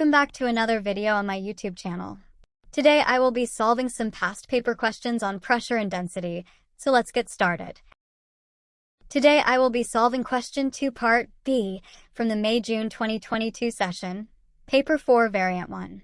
Welcome back to another video on my YouTube channel. Today I will be solving some past paper questions on pressure and density, so let's get started. Today I will be solving question 2 part B from the May-June 2022 session, paper 4 variant 1.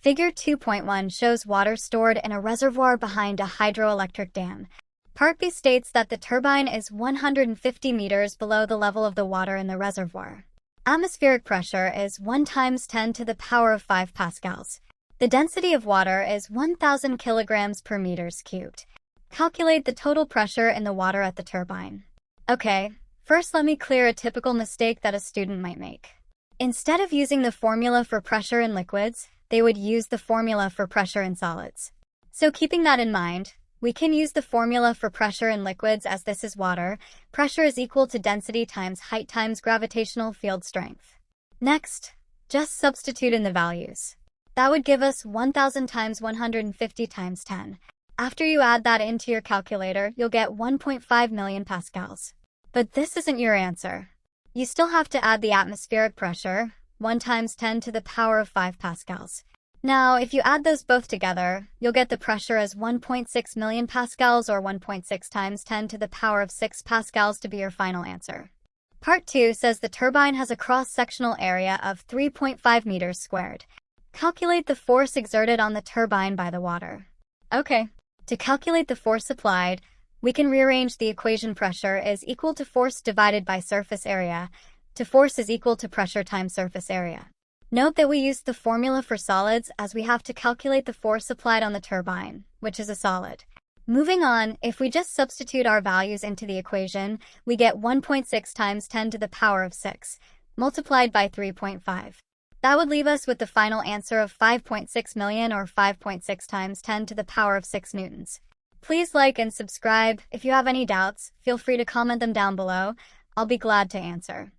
Figure 2.1 shows water stored in a reservoir behind a hydroelectric dam. Part B states that the turbine is 150 meters below the level of the water in the reservoir. Atmospheric pressure is 1 times 10 to the power of 5 pascals. The density of water is 1,000 kilograms per meters cubed. Calculate the total pressure in the water at the turbine. Okay, first let me clear a typical mistake that a student might make. Instead of using the formula for pressure in liquids, they would use the formula for pressure in solids. So keeping that in mind, we can use the formula for pressure in liquids as this is water. Pressure is equal to density times height times gravitational field strength. Next, just substitute in the values. That would give us 1,000 times 150 times 10. After you add that into your calculator, you'll get 1.5 million pascals. But this isn't your answer. You still have to add the atmospheric pressure, 1 times 10 to the power of 5 pascals. Now, if you add those both together, you'll get the pressure as 1.6 million pascals or 1.6 times 10 to the power of 6 pascals to be your final answer. Part 2 says the turbine has a cross-sectional area of 3.5 meters squared. Calculate the force exerted on the turbine by the water. Okay, to calculate the force applied, we can rearrange the equation. Pressure is equal to force divided by surface area, to force is equal to pressure times surface area. Note that we used the formula for solids as we have to calculate the force applied on the turbine, which is a solid. Moving on, if we just substitute our values into the equation, we get 1.6 times 10 to the power of 6, multiplied by 3.5. That would leave us with the final answer of 5.6 million or 5.6 times 10 to the power of 6 newtons. Please like and subscribe. If you have any doubts, feel free to comment them down below. I'll be glad to answer.